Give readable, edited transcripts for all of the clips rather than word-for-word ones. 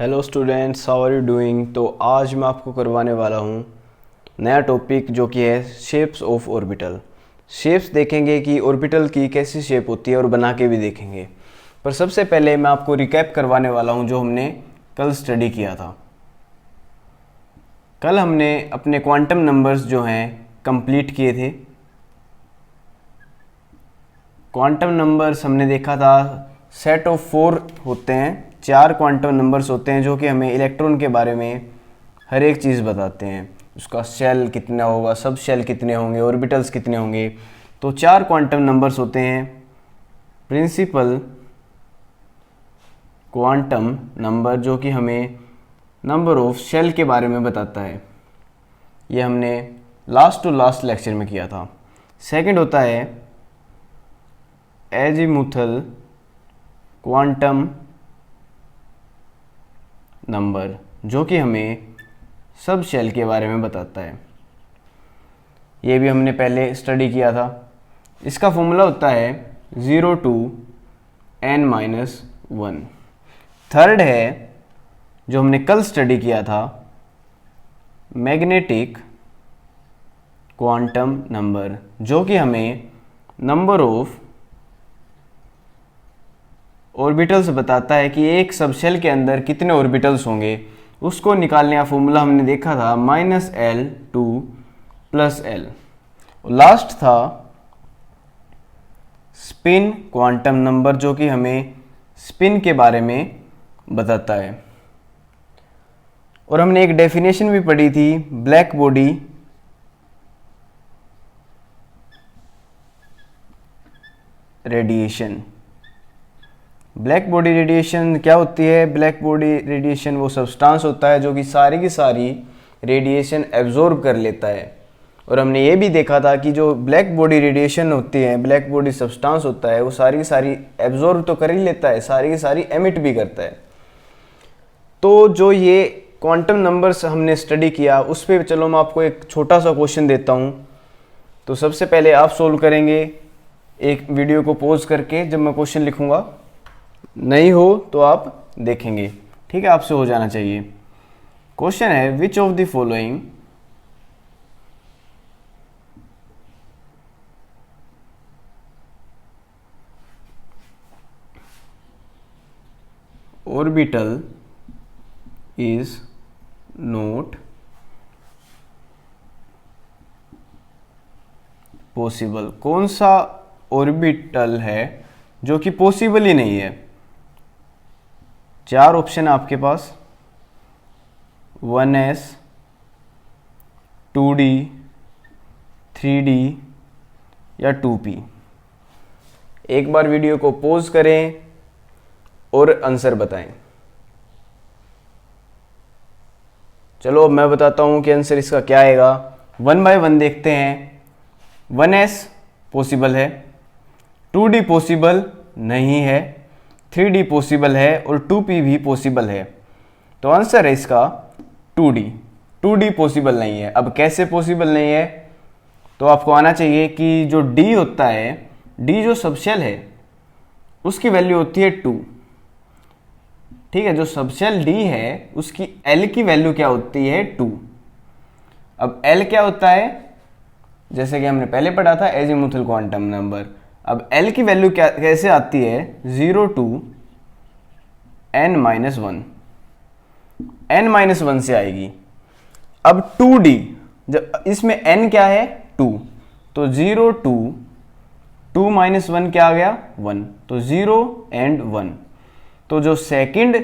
Hello students, how are you doing. तो आज मैं आपको करवाने वाला हूँ नया टॉपिक जो कि है शेप्स ऑफ ऑर्बिटल। शेप्स देखेंगे कि ऑर्बिटल की कैसी शेप होती है और बना के भी देखेंगे। पर सबसे पहले मैं आपको रिकैप करवाने वाला हूँ जो हमने कल स्टडी किया था। कल हमने अपने क्वांटम नंबर्स जो हैं कंप्लीट किए थे। क्वांटम नंबर्स हमने देखा था सेट ऑफ 4 होते हैं, 4 क्वांटम नंबर्स होते हैं जो कि हमें इलेक्ट्रॉन के बारे में हर एक चीज़ बताते हैं। उसका शेल कितना होगा, सब शेल कितने होंगे, ऑर्बिटल्स कितने होंगे। तो 4 क्वांटम नंबर्स होते हैं। प्रिंसिपल क्वांटम नंबर जो कि हमें नंबर ऑफ शेल के बारे में बताता है। ये हमने लास्ट टू लास्ट लेक्चर में किया था। सेकंड होता है एजीमुथल क्वांटम नंबर जो कि हमें सब शेल के बारे में बताता है। ये भी हमने पहले स्टडी किया था। इसका फॉर्मूला होता है 0 to n-1। थर्ड है जो हमने कल स्टडी किया था मैग्नेटिक क्वांटम नंबर जो कि हमें नंबर ऑफ ऑर्बिटल्स बताता है कि एक सब शेल के अंदर कितने ऑर्बिटल्स होंगे। उसको निकालने का फॉर्मूला हमने देखा था -L to +L। लास्ट था स्पिन क्वांटम नंबर जो कि हमें स्पिन के बारे में बताता है। और हमने एक डेफिनेशन भी पढ़ी थी black body radiation. Black body radiation क्या होती है? ब्लैक बॉडी रेडिएशन वो सब्सटेंस होता है जो कि सारी की सारी रेडिएशन एब्जॉर्ब कर लेता है। और हमने ये भी देखा था कि जो ब्लैक बॉडी रेडिएशन होती है, ब्लैक बॉडी सब्सटेंस होता है, वो सारी की सारी एब्जॉर्ब तो कर ही लेता है, सारी की सारी एमिट भी करता है। तो जो ये क्वांटम नंबर्स हमने स्टडी किया उस पर चलो मैं आपको एक छोटा सा क्वेश्चन देता हूँ। तो सबसे पहले आप सोल्व करेंगे एक वीडियो को पॉज करके। जब मैं क्वेश्चन लिखूँगा नहीं हो तो आप देखेंगे, ठीक है? आपसे हो जाना चाहिए। क्वेश्चन है which of the following orbital is not possible. कौन सा ऑर्बिटल है जो कि पॉसिबल ही नहीं है? 4 ऑप्शन है आपके पास, 1s, 2d, 3d या 2p। एक बार वीडियो को पॉज करें और आंसर बताएं। चलो अब मैं बताता हूं कि आंसर इसका क्या आएगा। 1 by 1 देखते हैं। 1s पॉसिबल है, 2d पॉसिबल नहीं है, 3d पॉसिबल है और 2p भी पॉसिबल है। तो आंसर है इसका 2d। 2d पॉसिबल नहीं है। अब कैसे पॉसिबल नहीं है? तो आपको आना चाहिए कि जो d होता है, d जो सबशेल है उसकी वैल्यू होती है 2, ठीक है? जो सबशेल d है उसकी l की वैल्यू क्या होती है? 2। अब l क्या होता है? जैसे कि हमने पहले पढ़ा था एजीमुथल क्वांटम नंबर। अब L की वैल्यू क्या कैसे आती है? 0 to n-1। n-1 से आएगी। अब 2d, जब इसमें n क्या है? 2, तो 0 to 2 - 1 क्या आ गया? 1। तो 0 and 1। तो जो सेकंड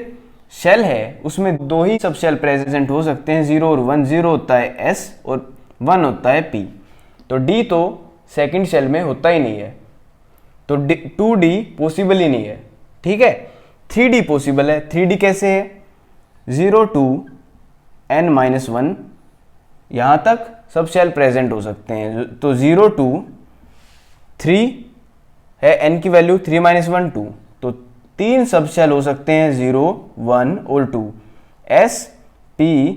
शेल है उसमें 2 ही सब शेल प्रेजेंट हो सकते हैं, 0 और 1। 0 होता है s और 1 होता है p। तो d तो सेकंड शेल में होता ही नहीं है, तो 2d पॉसिबल ही नहीं है, ठीक है? 3d पॉसिबल है। 3d कैसे है? 0 to n-1, यहाँ तक सब शेल प्रेजेंट हो सकते हैं। तो 0 to 3 है, n की वैल्यू 3 - 1 2, तो 3 सब शेल हो सकते हैं, 0, 1 और 2, s, p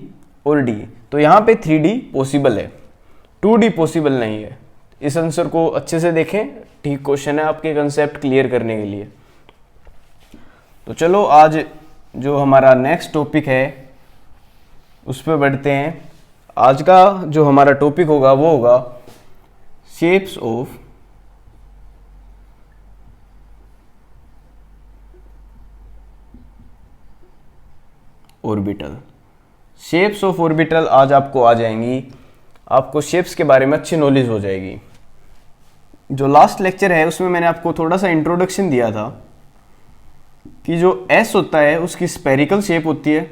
और d। तो यहाँ पे 3d पॉसिबल है, 2d पॉसिबल नहीं है। इस आंसर को अच्छे से देखें, ठीक क्वेश्चन है आपके कंसेप्ट क्लियर करने के लिए। तो चलो आज जो हमारा नेक्स्ट टॉपिक है उस पर बढ़ते हैं। आज का जो हमारा टॉपिक होगा वो होगा shapes of orbital. Shapes of orbital आज आपको आ जाएंगी, आपको शेप्स के बारे में अच्छी नॉलेज हो जाएगी। जो लास्ट लेक्चर है उसमें मैंने आपको थोड़ा सा इंट्रोडक्शन दिया था कि जो S होता है उसकी स्पेरिकल शेप होती है,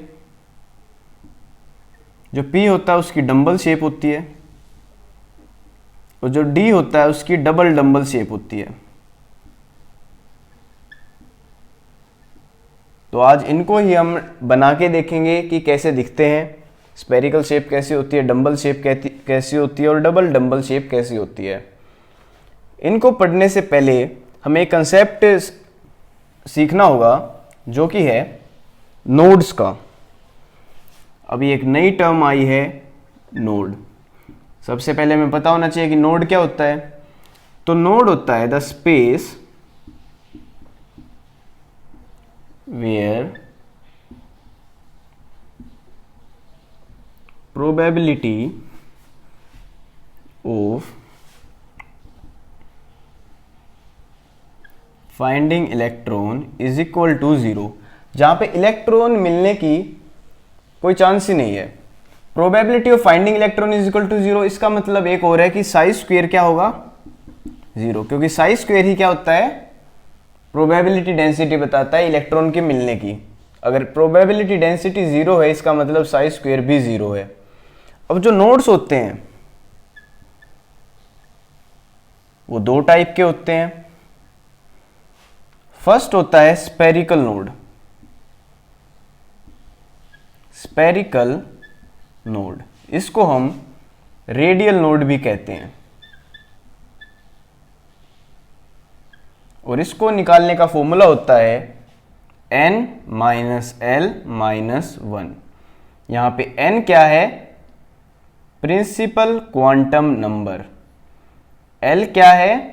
जो P होता है उसकी डंबल शेप होती है, और जो D होता है उसकी डबल डंबल शेप होती है। तो आज इनको ही हम बना के देखेंगे कि कैसे दिखते हैं, स्पेरिकल शेप कैसी होती है, डंबल शेप कैसी होती है और डबल डंबल शेप कैसी होती है। इनको पढ़ने से पहले हमें एक कंसेप्ट सीखना होगा जो कि है नोड्स का। अभी एक नई टर्म आई है नोड। सबसे पहले हमें पता होना चाहिए कि नोड क्या होता है। तो नोड होता है the space where probability of finding electron is equal to 0, जहां पे इलेक्ट्रॉन मिलने की कोई चांस ही नहीं है। Probability of finding electron is equal to 0, इसका मतलब एक और है कि साई स्क्वायर क्या होगा 0, क्योंकि साई स्क्वायर ही क्या होता है, प्रोबेबिलिटी डेंसिटी बताता है इलेक्ट्रॉन के मिलने की। अगर प्रोबेबिलिटी डेंसिटी 0 है इसका मतलब साई स्क्वायर भी 0 है। अब जो नोड्स होते हैं वो दो टाइप के होते हैं। फर्स्ट होता है स्पेरिकल नोड। स्पेरिकल नोड, इसको हम रेडियल नोड भी कहते हैं, और इसको निकालने का फॉर्मूला होता है n माइनस एल माइनस 1। यहां पे n क्या है, प्रिंसिपल क्वांटम नंबर, l क्या है,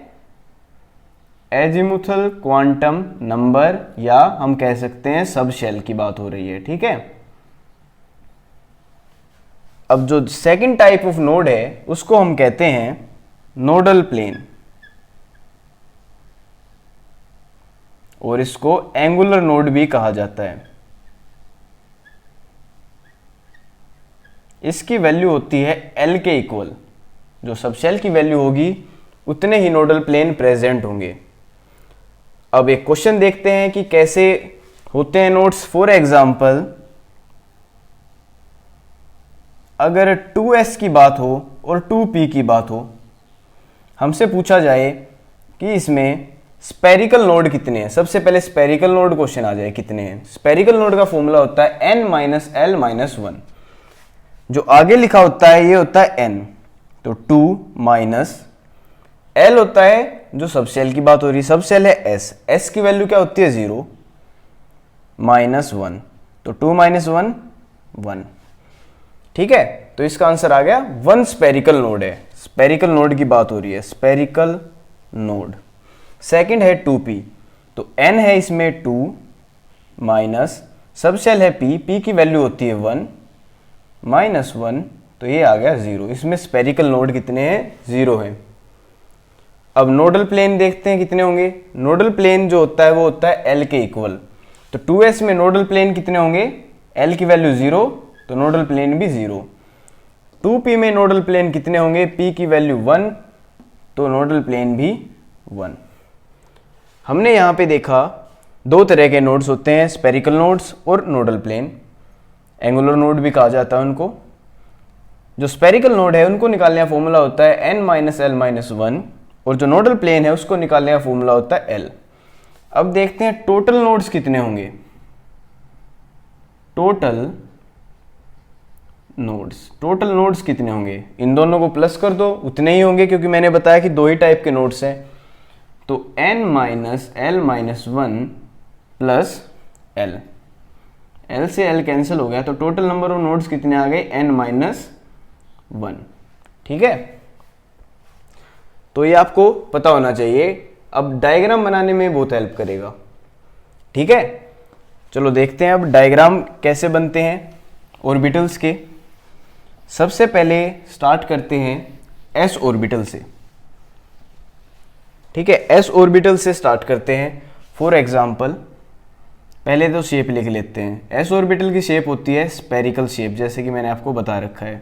एजिमुथल क्वांटम नंबर, या हम कह सकते हैं सब शेल की बात हो रही है। ठीक है। अब जो सेकंड टाइप ऑफ नोड है उसको हम कहते हैं नोडल प्लेन, और इसको एंगुलर नोड भी कहा जाता है। इसकी वैल्यू होती है L के इक्वल। जो सबशेल की वैल्यू होगी उतने ही नोडल प्लेन प्रेजेंट होंगे। अब एक क्वेश्चन देखते हैं कि कैसे होते हैं नोड्स। फॉर एग्जाम्पल, अगर 2s की बात हो और 2p की बात हो, हमसे पूछा जाए कि इसमें स्पेरिकल नोड कितने हैं। सबसे पहले स्पेरिकल नोड क्वेश्चन आ जाए कितने हैं। स्पेरिकल नोड का फॉर्मूला होता है n माइनस एल माइनस 1। जो आगे लिखा होता है ये होता है n, तो 2 माइनस एल होता है जो सबसेल की बात हो रही है, सबसेल है s की वैल्यू क्या होती है 0 माइनस 1, तो 2 माइनस 1 1। ठीक है, तो इसका आंसर आ गया 1 स्पेरिकल नोड है। स्पेरिकल नोड की बात हो रही है, स्पेरिकल नोड। सेकंड है 2p, तो n है इसमें 2 माइनस सबसेल है p की वैल्यू होती है 1 माइनस 1, तो ये आ गया 0। इसमें स्पेरिकल नोड कितने हैं, 0 है। अब नोडल प्लेन देखते हैं कितने होंगे। नोडल प्लेन जो होता है वो होता है L के इक्वल। तो 2s में नोडल प्लेन कितने होंगे, L की वैल्यू 0, तो नोडल प्लेन भी 0। 2p में नोडल प्लेन कितने होंगे, p की वैल्यू 1, तो नोडल प्लेन भी 1। हमने यहाँ पे देखा दो तरह के नोड्स होते हैं, स्पेरिकल नोड्स और नोडल प्लेन। एंगुलर नोड भी कहा जाता है उनको। जो स्पेरिकल नोड है उनको निकालने का फॉर्मूला होता है n माइनस एल माइनस 1, और जो नोडल प्लेन है उसको निकालने का फॉर्मूला होता है L। अब देखते हैं टोटल नोड्स कितने होंगे। टोटल नोड्स कितने होंगे, इन दोनों को प्लस कर दो, उतने ही होंगे, क्योंकि मैंने बताया कि दो ही टाइप के नोड्स हैं। तो n minus L minus 1 plus L, L से L कैंसिल हो गया, तो टोटल नंबर ऑफ नोड्स कितने आ गए, n माइनस 1। ठीक है, तो ये आपको पता होना चाहिए। अब डायग्राम बनाने में बहुत हेल्प करेगा। ठीक है, चलो देखते हैं अब डायग्राम कैसे बनते हैं ऑर्बिटल्स के। सबसे पहले स्टार्ट करते हैं एस ऑर्बिटल से। ठीक है, एस ऑर्बिटल से स्टार्ट करते हैं। फॉर एग्जांपल पहले तो शेप लिख लेते हैं। एस ऑर्बिटल की शेप होती है स्पेरिकल शेप, जैसे कि मैंने आपको बता रखा है।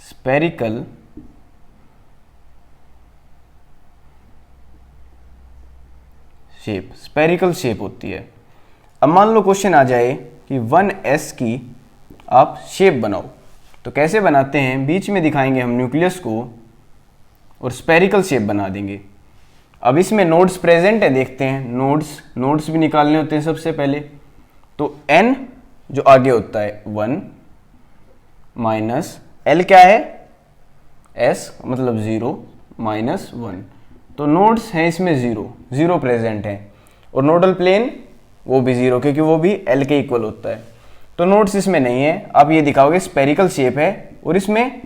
स्पेरिकल शेप, स्पेरिकल शेप होती है। अब मान लो क्वेश्चन आ जाए कि 1s की आप शेप बनाओ, तो कैसे बनाते हैं, बीच में दिखाएंगे हम न्यूक्लियस को और स्पेरिकल शेप बना देंगे। अब इसमें नोड्स प्रेजेंट है, देखते हैं। नोड्स भी निकालने होते हैं सबसे पहले। तो n जो आगे होता है 1 माइनस l क्या है, s मतलब 0 माइनस 1। तो नोड्स हैं इसमें 0 प्रेजेंट है, और नोडल प्लेन वो भी 0, क्योंकि वो भी l के इक्वल होता है। तो नोड्स इसमें नहीं है। आप ये दिखाओगे स्पेरिकल शेप है और इसमें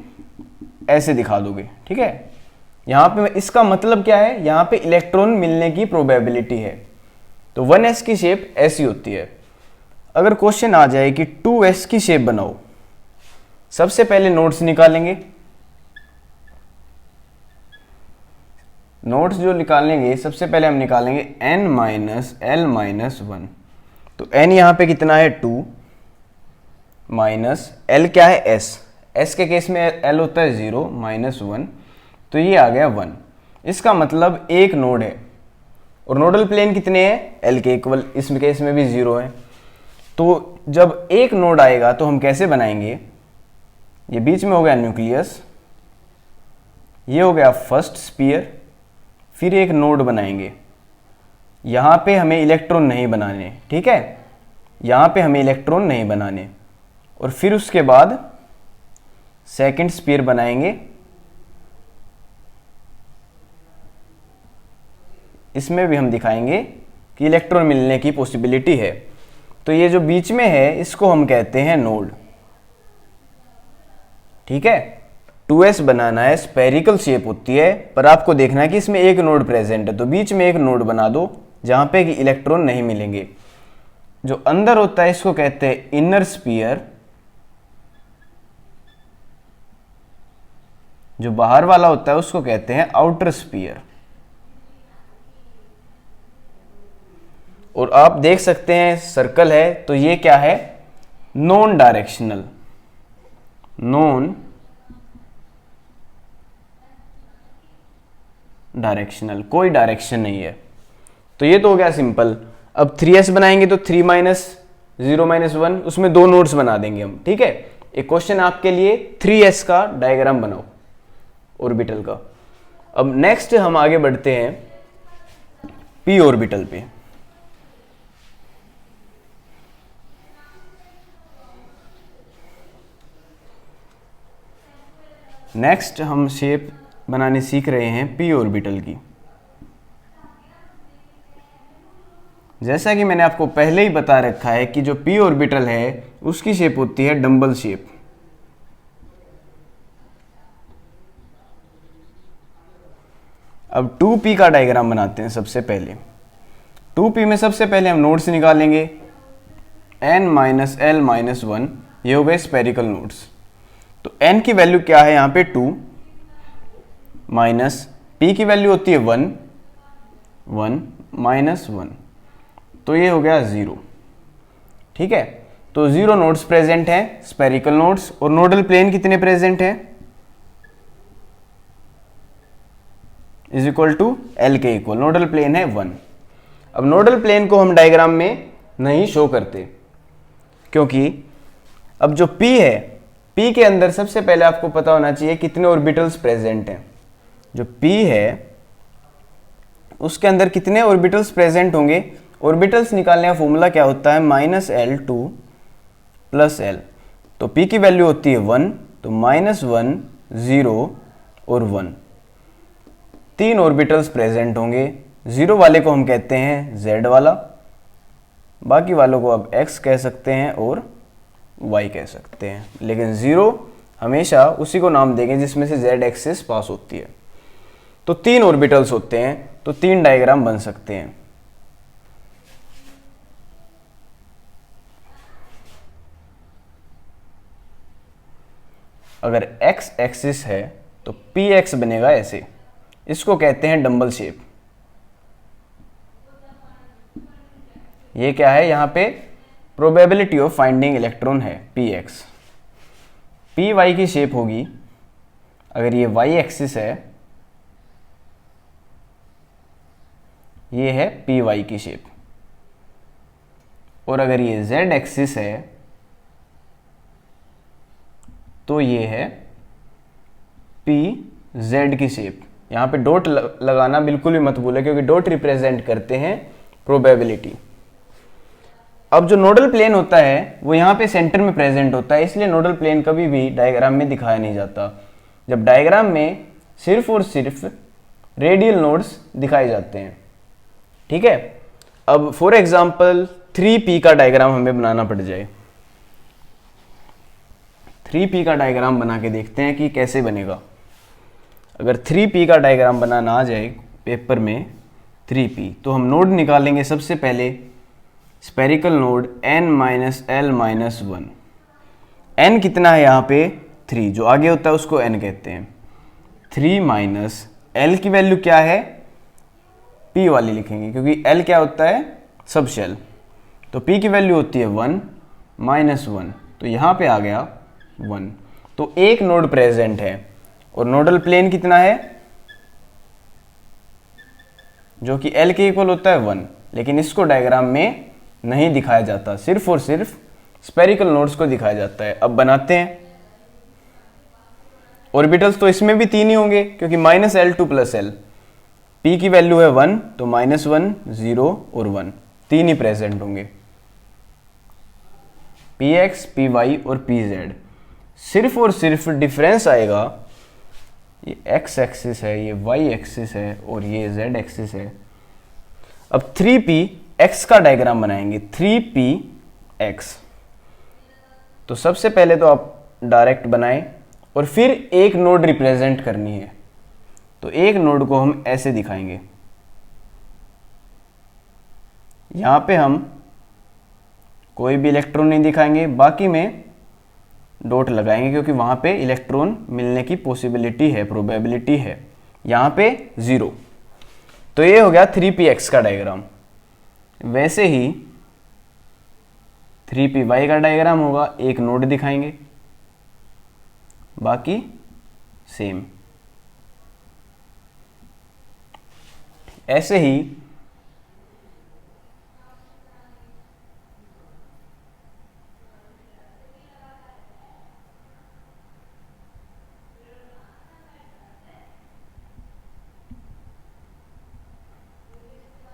ऐसे दिखा दोगे। ठीक है, यहाँ पे इसका मतलब क्या है, यहाँ पे इलेक्ट्रॉन मिलने की प्रोबेबिलिटी है। तो 1s की शेप ऐसी होती है। अगर क्वेश्चन आ जाए कि 2s की शेप बनाओ, सबसे पहले नोड्स निकालेंगे। नोड्स जो निकालेंगे सबसे पहले हम निकालेंगे n माइनस l माइनस 1। तो n यहाँ पे कितना है 2 माइनस l क्या है s के केस में l होता है 0 माइनस 1, तो ये आ गया 1। इसका मतलब एक नोड है, और नोडल प्लेन कितने हैं, l के इक्वल, इसमें केस में भी 0 है। तो जब एक नोड आएगा तो हम कैसे बनाएंगे, ये बीच में हो गया न्यूक्लियस, ये हो गया फर्स्ट स्पीयर, फिर एक नोड बनाएंगे। यहाँ पे हमें इलेक्ट्रॉन नहीं बनाने, ठीक है, यहाँ पे हमें इलेक्ट्रॉन नहीं बनाने। और फिर उसके बाद सेकंड स्पीयर बनाएंगे। इसमें भी हम दिखाएंगे कि इलेक्ट्रॉन मिलने की पॉसिबिलिटी है। तो ये जो बीच में है इसको हम कहते हैं नोड। ठीक है, 2s बनाना है, स्पेरिकल शेप होती है, पर आपको देखना है कि इसमें एक नोड प्रेजेंट है, तो बीच में एक नोड बना दो जहां पे कि इलेक्ट्रॉन नहीं मिलेंगे। जो अंदर होता है इसको कहते हैं इनर स्पीयर, जो बाहर वाला होता है उसको कहते हैं आउटर स्पीयर। और आप देख सकते हैं सर्कल है, तो ये क्या है, नॉन डायरेक्शनल, नॉन डायरेक्शनल, कोई डायरेक्शन नहीं है। तो ये तो हो गया सिंपल। अब 3s बनाएंगे तो 3 माइनस 0 माइनस 1, उसमें दो नोड्स बना देंगे हम। ठीक है, एक क्वेश्चन आपके लिए 3s का डायग्राम बनाओ ऑर्बिटल का। अब नेक्स्ट हम आगे बढ़ते हैं p ऑर्बिटल पे। नेक्स्ट हम शेप बनाने सीख रहे हैं p ऑर्बिटल की। जैसा कि मैंने आपको पहले ही बता रखा है कि जो p ऑर्बिटल है उसकी शेप होती है डंबल शेप। अब 2p का डायग्राम बनाते हैं सबसे पहले। 2p में सबसे पहले हम नोड्स निकालेंगे, n माइनस l माइनस 1, ये हो गए स्पेरिकल नोड्स। तो n की वैल्यू क्या है यहाँ पे 2, माइनस p की वैल्यू होती है 1 माइनस 1, तो ये हो गया 0। ठीक है, तो 0 नोड्स प्रेजेंट हैं, स्पेरिकल नोड्स। और नोडल प्लेन कितने प्रेजेंट हैं, इज इक्वल टू l के इक्वल, नोडल प्लेन है 1। अब नोडल प्लेन को हम डायग्राम में नहीं शो करते, क्योंकि अब जो p है, p के अंदर सबसे पहले आपको पता होना चाहिए कितने ऑर्बिटल्स प्रेजेंट हैं। जो p है उसके अंदर कितने ऑर्बिटल्स प्रेजेंट होंगे, ऑर्बिटल्स निकालने का फॉर्मूला क्या होता है, माइनस L2 प्लस L। तो p की वैल्यू होती है 1, तो माइनस 1 0 और 1, 3 ऑर्बिटल्स प्रेजेंट होंगे। 0 वाले को हम कहते हैं z वाला, बाकी वालों को आप x कह सकते हैं और y कह सकते हैं, लेकिन 0 हमेशा उसी को नाम देंगे जिसमें से z एक्सिस पास होती है। तो 3 ऑर्बिटल्स होते हैं, तो 3 डायग्राम बन सकते हैं। अगर x एक्सिस है तो पी एक्स बनेगा ऐसे, इसको कहते हैं डंबल शेप। ये क्या है, यहां पे प्रोबेबिलिटी ऑफ फाइंडिंग इलेक्ट्रॉन है पी एक्स। पी वाई की शेप होगी, अगर ये y एक्सिस है, ये है पी वाई की शेप, और अगर ये z एक्सिस है तो ये है पी जेड की शेप। यहां पे डॉट लगाना बिल्कुल भी मत भूलें, क्योंकि डॉट रिप्रेजेंट करते हैं प्रोबेबिलिटी। अब जो नोडल प्लेन होता है वो यहाँ पे सेंटर में प्रेजेंट होता है, इसलिए नोडल प्लेन कभी भी डायग्राम में दिखाया नहीं जाता। जब डायग्राम में सिर्फ और सिर्फ रेडियल नोड्स दिखाए जाते हैं, ठीक है। अब फॉर एग्जांपल 3p का डायग्राम हमें बनाना पड़ जाए, 3p का डायग्राम बना के देखते हैं कि कैसे बनेगा। अगर 3p का डायग्राम बनाना आ जाए पेपर में 3p, तो हम नोड निकालेंगे सबसे पहले स्पेरिकल नोड n-l-1। n कितना है यहाँ पे 3, जो आगे होता है उसको n कहते हैं। 3 माइनस l की वैल्यू क्या है, p वाली लिखेंगे, क्योंकि l क्या होता है सब शेल, तो p की वैल्यू होती है 1 माइनस 1, तो यहाँ पे आ गया 1। तो एक नोड प्रेजेंट है, और नोडल प्लेन कितना है, जो कि l के इक्वल होता है 1, लेकिन इसको डायग्राम में नहीं दिखाया जाता, सिर्फ और सिर्फ स्पेरिकल नोड्स को दिखाया जाता है। अब बनाते हैं। ऑर्बिटल्स तो इसमें भी 3 ही होंगे, क्योंकि -l2 + l, p की वैल्यू है 1, तो -1 0 और 1 3 ही प्रेजेंट होंगे, px py और pz। सिर्फ और सिर्फ डिफरेंस आएगा, ये x एक्सिस है, ये y एक्सिस है, और ये z एक्सिस है। अब 3p x का डायग्राम बनाएंगे, 3px। तो सबसे पहले तो आप डायरेक्ट बनाएं, और फिर एक नोड रिप्रेजेंट करनी है, तो एक नोड को हम ऐसे दिखाएंगे। यहां पे हम कोई भी इलेक्ट्रॉन नहीं दिखाएंगे, बाकी में डॉट लगाएंगे, क्योंकि वहां पे इलेक्ट्रॉन मिलने की पॉसिबिलिटी है, प्रोबेबिलिटी है। यहां पे 0। तो ये हो गया 3px का डायग्राम। वैसे ही 3py का डायग्राम होगा, एक नोड दिखाएंगे, बाकी सेम। ऐसे ही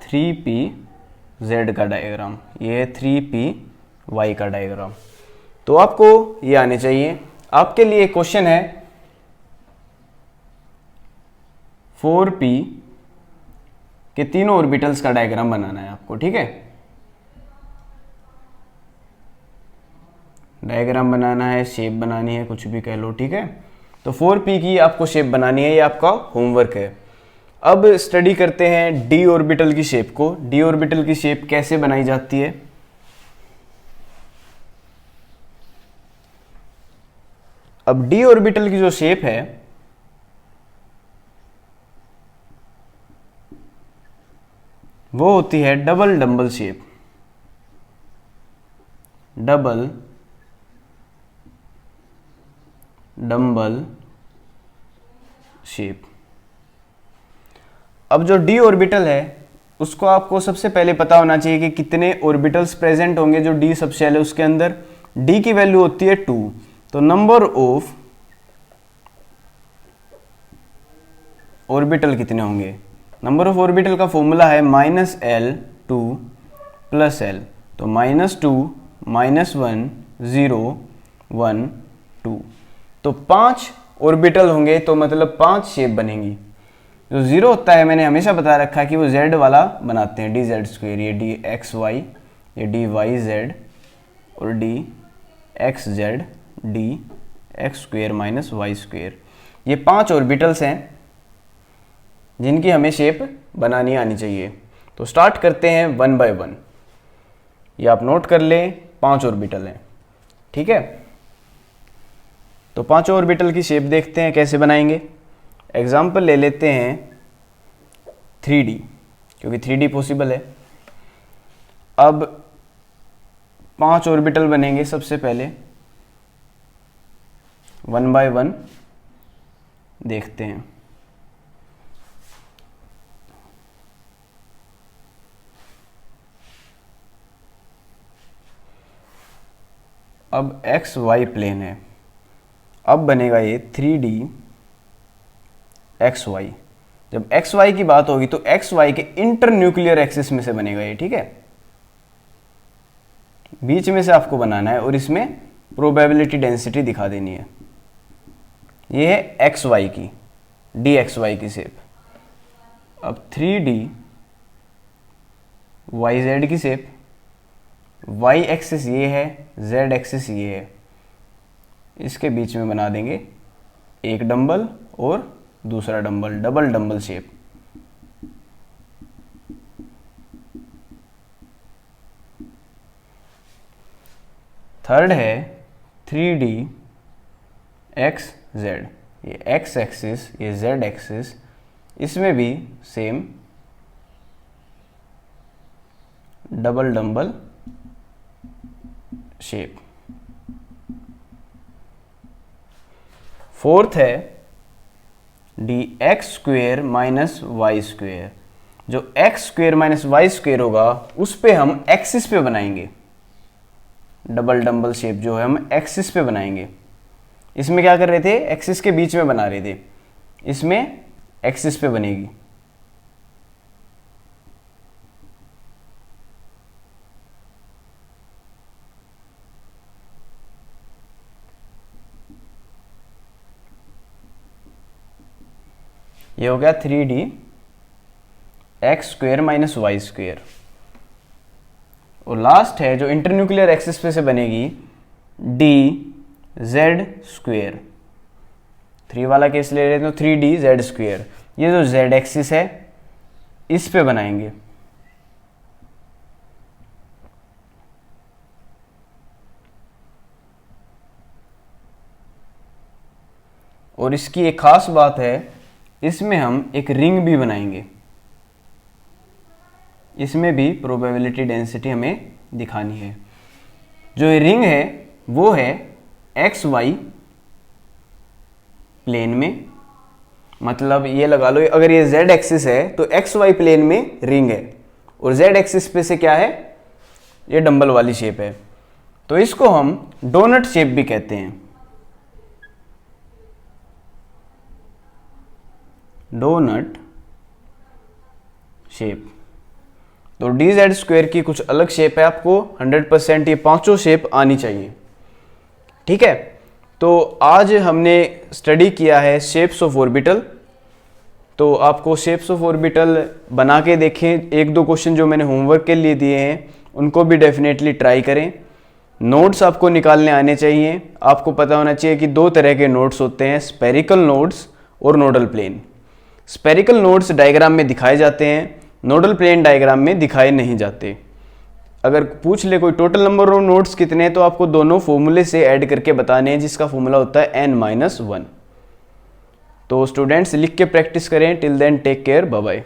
3pz का डायग्राम, ये है 3py का डायग्राम। तो आपको ये आने चाहिए। आपके लिए क्वेश्चन है 4p के तीनों ऑर्बिटल्स का डायग्राम बनाना है आपको, ठीक है। डायग्राम बनाना है, शेप बनानी है, कुछ भी कह लो, ठीक है। तो 4p की आपको शेप बनानी है, ये आपका होमवर्क है। अब स्टडी करते हैं d ऑर्बिटल की शेप को। d ऑर्बिटल की शेप कैसे बनाई जाती है। अब d ऑर्बिटल की जो शेप है वो होती है double dumbbell shape, double dumbbell shape. अब जो d ऑर्बिटल है उसको आपको सबसे पहले पता होना चाहिए कि कितने ऑर्बिटल्स प्रेजेंट होंगे जो d सबशेल है उसके अंदर। d की वैल्यू होती है 2, तो नंबर ऑफ ऑर्बिटल कितने होंगे। नंबर ऑफ ऑर्बिटल का फॉर्मूला है -l2 + l, तो -2 -1 0 1 2, तो 5 ऑर्बिटल होंगे, तो मतलब 5 शेप बनेंगी। जो 0 होता है मैंने हमेशा बता रखा है कि वो z वाला बनाते हैं, dz², ये dxy, ये dyz और dxz dx² - y²। ये 5 ऑर्बिटल्स हैं जिनकी हमें शेप बनानी आनी चाहिए। तो स्टार्ट करते हैं 1 बाय 1। ये आप नोट कर लें, 5 ऑर्बिटल हैं, ठीक है। तो पांचों ऑर्बिटल की शेप देखते हैं कैसे बनाएंगे। एग्जाम्पल ले लेते हैं 3D, क्योंकि 3D पॉसिबल है। अब 5 ऑर्बिटल बनेंगे। सबसे पहले 1 बाय 1 देखते हैं। अब एक्स वाई प्लेन है। अब बनेगा ये 3D एक्स वाई। जब एक्स वाई की बात होगी तो एक्स वाई के इंटर न्यूक्लियर एक्सिस में से बनेगा ये, ठीक है। बीच में से आपको बनाना है और इसमें प्रोबेबिलिटी डेंसिटी दिखा देनी है। ये है एक्स वाई की, डी एक्स वाई की शेप। अब 3D वाई जेड की शेप। वाई एक्सिस ये है, जेड एक्सिस ये है। इसके बीच में बना देंगे एक डंबल और दूसरा dumbbell, double dumbbell shape. Third है 3D एक्स जेड। ये एक्स एक्सिस, ये जेड एक्सिस, इसमें भी same double dumbbell shape. Fourth है D X square minus Y square. जो X square minus Y square होगा उस पे हम एक्सिस पे बनाएंगे। डबल डंबल शेप जो है हम एक्सिस पे बनाएंगे। इसमें क्या कर रहे थे, एक्सिस के बीच में बना रहे थे, इसमें एक्सिस पे बनेगी। ये हो गया 3D X square minus Y square. और लास्ट है जो इंटरन्यूक्लियर एक्सिस पे से बनेगी, डी जेड स्क्वेयर। 3 वाला केस ले रहे तो 3D जेड स्क्वेयर। ये जो जेड एक्सिस है इस पे बनाएंगे। और इसकी एक खास बात है, इसमें हम एक रिंग भी बनाएंगे। इसमें भी प्रोबेबिलिटी डेंसिटी हमें दिखानी है। जो ये रिंग है वो है एक्स वाई प्लेन में। मतलब ये लगा लो, अगर ये जेड एक्सिस है तो एक्स वाई प्लेन में रिंग है, और जेड एक्सिस पे से क्या है, ये डंबल वाली शेप है। तो इसको हम डोनट शेप भी कहते हैं। Doughnut shape. तो डी जेड स्क्वेयर की कुछ अलग शेप है, आपको 100% ये पांचों शेप आनी चाहिए, ठीक है। तो आज हमने स्टडी किया है शेप्स ऑफ ऑर्बिटल। तो आपको शेप्स ऑफ ऑर्बिटल बना के देखें। एक दो क्वेश्चन जो मैंने होमवर्क के लिए दिए हैं उनको भी डेफिनेटली ट्राई करें। नोट्स आपको निकालने आने चाहिए। आपको पता होना चाहिए कि 2 तरह के नोट्स होते हैं, स्पेरिकल नोट्स और nodal plane. Spherical nodes diagram में दिखाए जाते हैं, नोडल प्लेन डायग्राम में दिखाए नहीं जाते। अगर पूछ ले कोई टोटल नंबर ऑफ नोट्स कितने हैं तो आपको दोनों फॉर्मूले से ऐड करके बताने हैं, जिसका फॉर्मूला होता है n-1। तो स्टूडेंट्स लिख के प्रैक्टिस करें। Till then take care, bye bye.